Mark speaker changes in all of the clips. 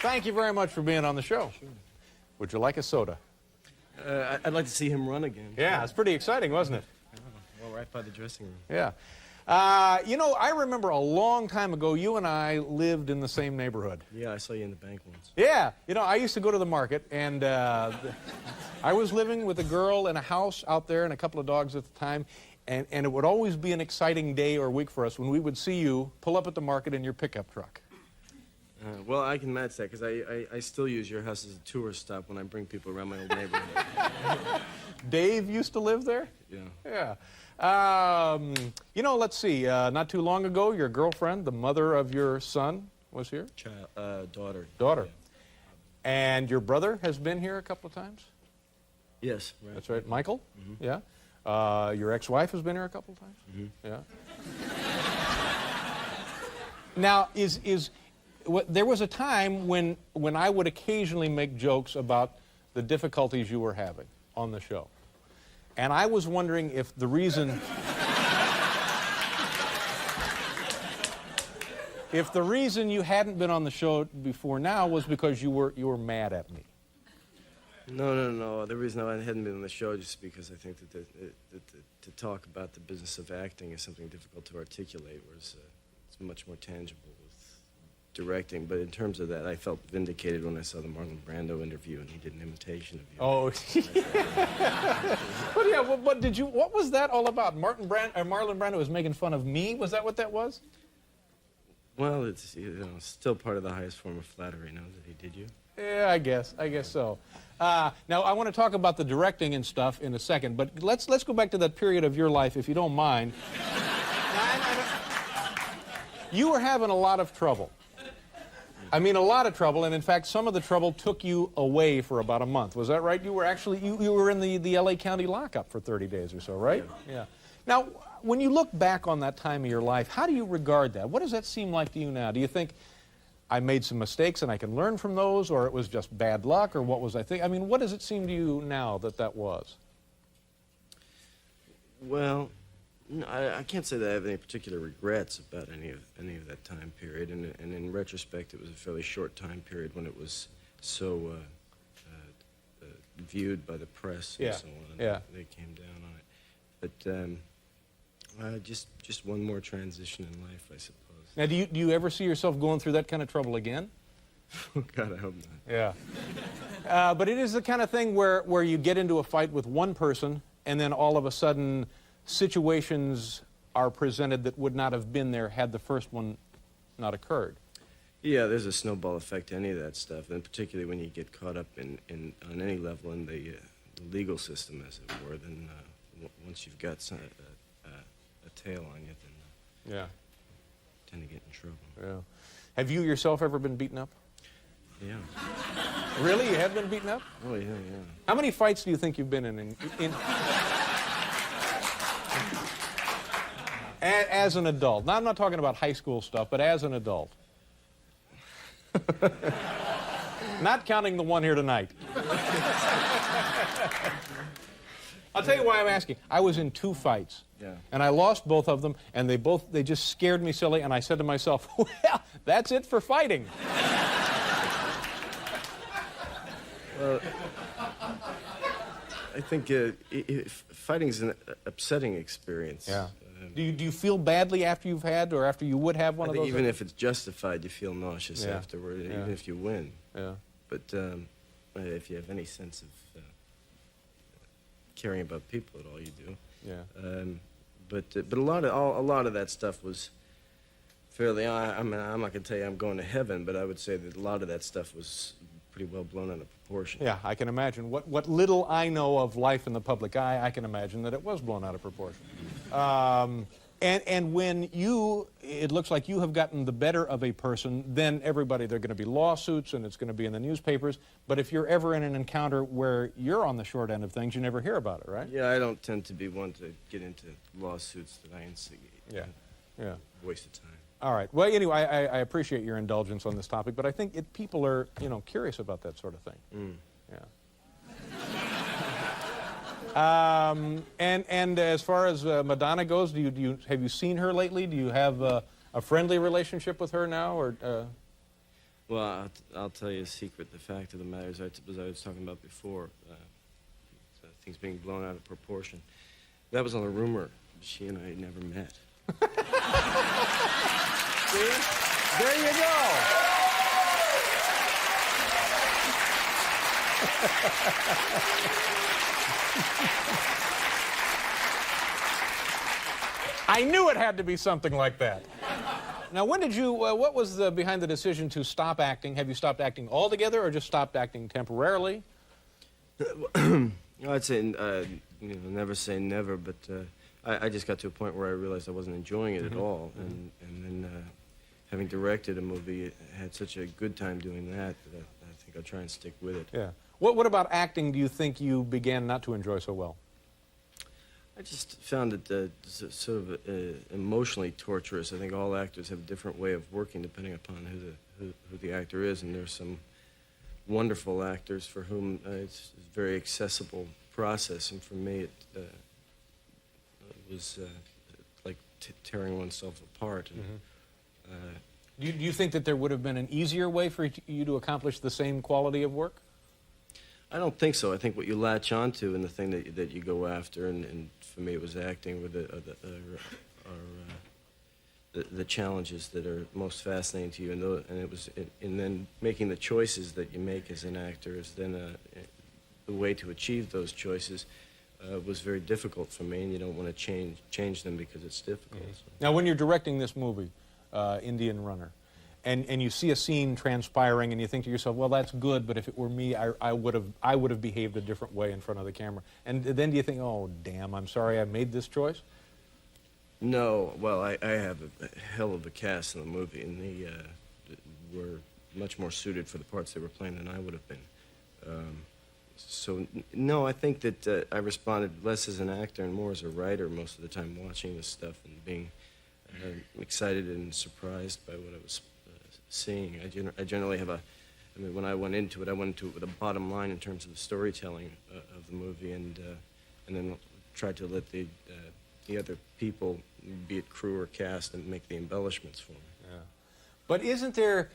Speaker 1: Thank you very much for being on the show.
Speaker 2: Sure.
Speaker 1: Would you like a soda?
Speaker 2: I'd like to see him run again.
Speaker 1: Yeah, it's pretty exciting, wasn't it?
Speaker 2: Well, right by the dressing room.
Speaker 1: Yeah. You know, I remember a long time ago, you and I lived in the same neighborhood.
Speaker 2: Yeah, I saw you in the bank once.
Speaker 1: Yeah. You know, I used to go to the market, and I was living with a girl in a house out there and a couple of dogs at the time, and it would always be an exciting day or week for us when we would see you pull up at the market in your pickup truck.
Speaker 2: Well, I can match that, because I still use your house as a tourist stop when I bring people around my old neighborhood.
Speaker 1: Dave used to live there?
Speaker 2: Yeah.
Speaker 1: Yeah. You know, let's see. Not too long ago, your girlfriend, the mother of your son, was here?
Speaker 2: Daughter.
Speaker 1: Daughter.
Speaker 2: Yeah.
Speaker 1: And your brother has been here a couple of times?
Speaker 2: Yes. Right.
Speaker 1: That's right. Michael?
Speaker 2: Mm-hmm.
Speaker 1: Yeah. Your ex-wife has been here a couple of times?
Speaker 2: Mm-hmm.
Speaker 1: Yeah. Now, there was a time when I would occasionally make jokes about the difficulties you were having on the show. And I was wondering if the reason... if the reason you hadn't been on the show before now was because you were mad at me.
Speaker 2: No. The reason I hadn't been on the show just because I think that to talk about the business of acting is something difficult to articulate, whereas it's much more tangible with directing. But in terms of that, I felt vindicated when I saw the Marlon Brando interview and he did an imitation of you.
Speaker 1: Oh, but yeah. What did you? What was that all about? Marlon Brando was making fun of me. Was that what that was?
Speaker 2: Well, it's still part of the highest form of flattery. Now that he did you.
Speaker 1: Yeah, I guess so. Now I want to talk about the directing and stuff in a second, but let's go back to that period of your life, if you don't mind. You were having a lot of trouble. I mean, a lot of trouble, and in fact, some of the trouble took you away for about a month. Was that right? You were actually you were in the L.A. County lockup for 30 days or so, right? Yeah. Now, when you look back on that time of your life, how do you regard that? What does that seem like to you now? Do you think I made some mistakes and I can learn from those, or it was just bad luck, or what was I think? I mean, what does it seem to you now that was?
Speaker 2: Well, no, I can't say that I have any particular regrets about any of that time period, and in retrospect, it was a fairly short time period when it was so viewed by the press and so on.
Speaker 1: Yeah.
Speaker 2: They came down on it, but just one more transition in life, I suppose.
Speaker 1: Now, do you ever see yourself going through that kind of trouble again?
Speaker 2: Oh, God, I hope not.
Speaker 1: Yeah. But it is the kind of thing where you get into a fight with one person, and then all of a sudden situations are presented that would not have been there had the first one not occurred.
Speaker 2: Yeah, there's a snowball effect to any of that stuff, and particularly when you get caught up on any level in the legal system, as it were, then once you've got a tail on you, then
Speaker 1: yeah,
Speaker 2: tend to get in trouble.
Speaker 1: Yeah. Have you yourself ever been beaten up?
Speaker 2: Yeah.
Speaker 1: Really? You have been beaten up?
Speaker 2: Oh, yeah.
Speaker 1: How many fights do you think you've been in? As an adult. Now, I'm not talking about high school stuff, but as an adult. Not counting the one here tonight. I'll tell you why I'm asking. I was in 2 fights.
Speaker 2: Yeah.
Speaker 1: And I lost both of them, and they just scared me silly, and I said to myself, well, that's it for fighting.
Speaker 2: Well, I think fighting's an upsetting experience.
Speaker 1: Yeah. Do you feel badly after you've had, or after you would have one of those?
Speaker 2: Even if it's justified, you feel nauseous afterward, even if you win.
Speaker 1: Yeah.
Speaker 2: But if you have any sense of caring about people at all, you do.
Speaker 1: Yeah.
Speaker 2: But a lot of that stuff was fairly. I'm not going to tell you I'm going to heaven, but I would say that a lot of that stuff was pretty well blown out of proportion.
Speaker 1: Yeah, I can imagine. What little I know of life in the public eye, I can imagine that it was blown out of proportion. And when it looks like you have gotten the better of a person, then everybody, there are going to be lawsuits and it's going to be in the newspapers. But if you're ever in an encounter where you're on the short end of things, you never hear about it, right?
Speaker 2: Yeah, I don't tend to be one to get into lawsuits that I instigate.
Speaker 1: Yeah, yeah.
Speaker 2: Waste of time.
Speaker 1: All right. Well, anyway, I appreciate your indulgence on this topic, but I think people are, curious about that sort of thing. Yeah. And as far as Madonna goes, have you seen her lately? Do you have a friendly relationship with her now, or?
Speaker 2: Well, I'll tell you a secret. The fact of the matter is, as I was talking about before, things being blown out of proportion. That was on a rumor. She and I never met.
Speaker 1: See? There you go. I knew it had to be something like that. Now, when did you, what was behind the decision to stop acting? Have you stopped acting altogether or just stopped acting temporarily?
Speaker 2: I'd say, never say never, but I just got to a point where I realized I wasn't enjoying it at all. And then having directed a movie, I had such a good time doing that that I think I'll try and stick with it.
Speaker 1: Yeah. What about acting do you think you began not to enjoy so well?
Speaker 2: I just found it sort of emotionally torturous. I think all actors have a different way of working depending upon who the actor is, and there's some wonderful actors for whom it's a very accessible process, and for me it was like tearing oneself apart. And,
Speaker 1: Do you think that there would have been an easier way for you to accomplish the same quality of work?
Speaker 2: I don't think so. I think what you latch onto and the thing that you go after, and for me it was acting, were the challenges that are most fascinating to you, and then making the choices that you make as an actor is then the way to achieve those choices was very difficult for me, and you don't want to change them because it's difficult. So.
Speaker 1: Now, when you're directing this movie, Indian Runner, and you see a scene transpiring, and you think to yourself, well, that's good, but if it were me, I would have behaved a different way in front of the camera. And then do you think, oh, damn, I'm sorry I made this choice?
Speaker 2: No. Well, I have a hell of a cast in the movie, and they were much more suited for the parts they were playing than I would have been. So, no, I think that I responded less as an actor and more as a writer most of the time, watching this stuff and being excited and surprised by what I was seeing. I generally have when I went into it with a bottom line in terms of the storytelling of the movie, and then tried to let the other people, be it crew or cast, and make the embellishments for me.
Speaker 1: Yeah. But isn't there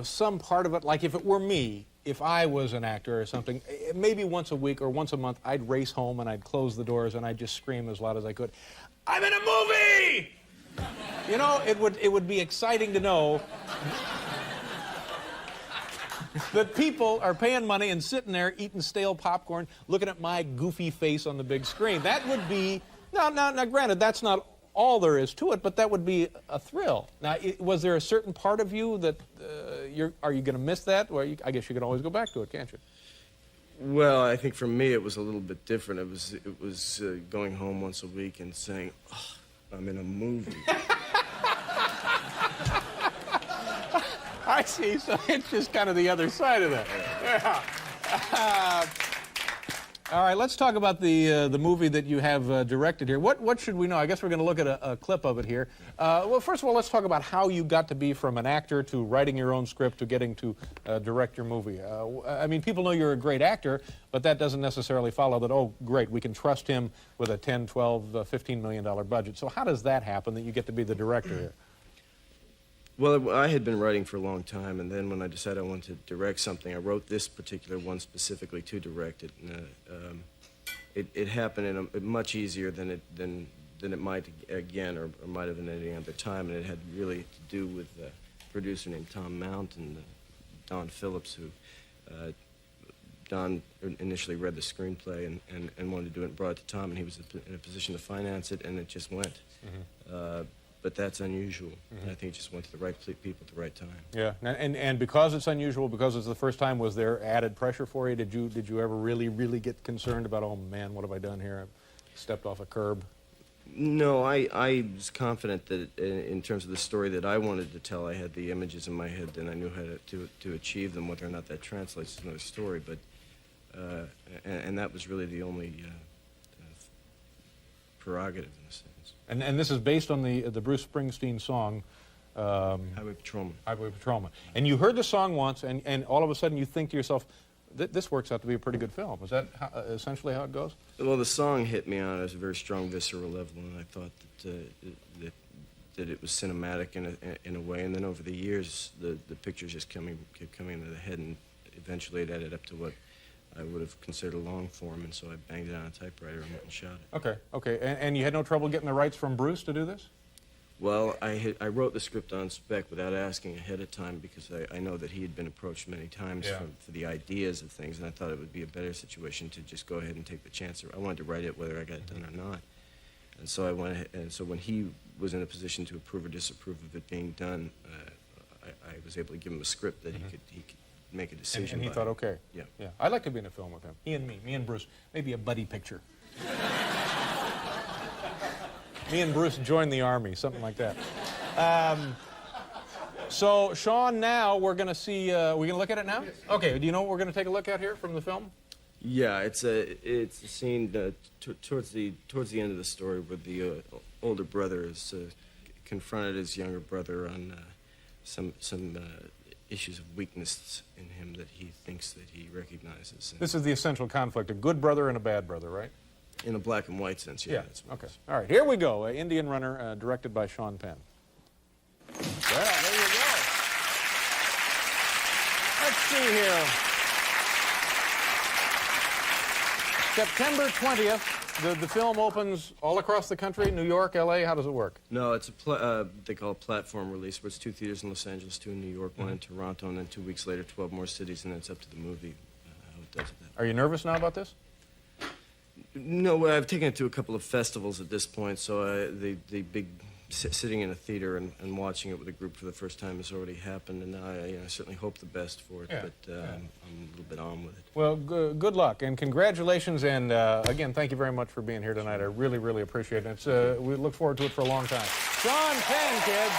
Speaker 1: some part of it, like if it were me, if I was an actor or something, maybe once a week or once a month, I'd race home and I'd close the doors and I'd just scream as loud as I could, "I'm in a movie!" You know, it would be exciting to know that people are paying money and sitting there eating stale popcorn, looking at my goofy face on the big screen. That would be, now granted, that's not all there is to it, but that would be a thrill. Now, was there a certain part of you that are you going to miss that? Or I guess you can always go back to it, can't you?
Speaker 2: Well, I think for me it was a little bit different. It was going home once a week and saying, oh, I'm in a movie.
Speaker 1: I see. So it's just kind of the other side of that. Yeah. All right, let's talk about the movie that you have directed here. What should we know? I guess we're going to look at a clip of it here. Well, first of all, let's talk about how you got to be from an actor to writing your own script to getting to direct your movie. I mean, people know you're a great actor, but that doesn't necessarily follow that, oh, great, we can trust him with a $10, $12, $15 million budget. So how does that happen that you get to be the director here?
Speaker 2: Well, I had been writing for a long time, and then when I decided I wanted to direct something, I wrote this particular one specifically to direct it. And, it happened in much easier than it might again, or might have been at any other time, and it had really to do with a producer named Tom Mount and Don Phillips, who Don initially read the screenplay and wanted to do it and brought it to Tom, and he was in a position to finance it, and it just went. But that's unusual. I think it just went to the right people at the right time.
Speaker 1: Yeah, and because it's unusual, because it's the first time, was there added pressure for you? Did you ever really get concerned about, oh man, what have I done here? I've stepped off a curb.
Speaker 2: No, I was confident that in terms of the story that I wanted to tell, I had the images in my head and I knew how to achieve them. Whether or not that translates to another story, but and that was really the only prerogative in a sense.
Speaker 1: And this is based on the Bruce Springsteen song,
Speaker 2: Highway Patrolman.
Speaker 1: Highway Patrolman. And you heard the song once, and all of a sudden you think to yourself, this works out to be a pretty good film. Is that essentially how it goes?
Speaker 2: Well, the song hit me on at a very strong visceral level, and I thought that it was cinematic in a way, and then over the years, the pictures just kept coming into the head, and eventually it added up to what I would have considered a long form, and so I banged it on a typewriter and went and shot it.
Speaker 1: Okay, okay. And you had no trouble getting the rights from Bruce to do this?
Speaker 2: Well, I wrote the script on spec without asking ahead of time because I know that he had been approached many times for the ideas of things, and I thought it would be a better situation to just go ahead and take the chance. I wanted to write it whether I got it done or not. And so I went ahead, and so when he was in a position to approve or disapprove of it being done, I was able to give him a script that he could make a decision.
Speaker 1: And he thought, okay.
Speaker 2: Yeah.
Speaker 1: Yeah. I'd like to be in a film with him. Me and Bruce. Maybe a buddy picture. Me and Bruce joined the Army, something like that. So, Sean, now we're going to see, we're going to look at it now? Yes. Okay, do you know what we're going to take a look at here from the film?
Speaker 2: Yeah, it's a scene towards the end of the story where the older brother is confronted his younger brother on some issues of weakness in him that he thinks that he recognizes.
Speaker 1: This is the essential conflict, a good brother and a bad brother, right?
Speaker 2: In a black and white sense, yeah. That's what
Speaker 1: Okay. All right, here we go. Indian Runner, directed by Sean Penn. Well, there you go. Let's see here. September 20th, the film opens all across the country, New York, L.A., how does it work?
Speaker 2: No, it's they call it a platform release, where it's 2 theaters in Los Angeles, 2 in New York, 1 in Toronto, and then 2 weeks later, 12 more cities, and then it's up to the movie how it does it.
Speaker 1: Are you nervous now about this?
Speaker 2: No, I've taken it to a couple of festivals at this point, so the big sitting in a theater and watching it with a group for the first time has already happened, and I certainly hope the best for it, but I'm a little bit on with it.
Speaker 1: Well, good luck, and congratulations, and again, thank you very much for being here tonight. I really, really appreciate it. We look forward to it for a long time. Sean Penn, kids.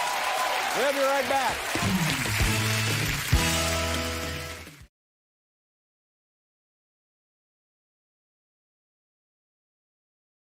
Speaker 1: We'll be right back.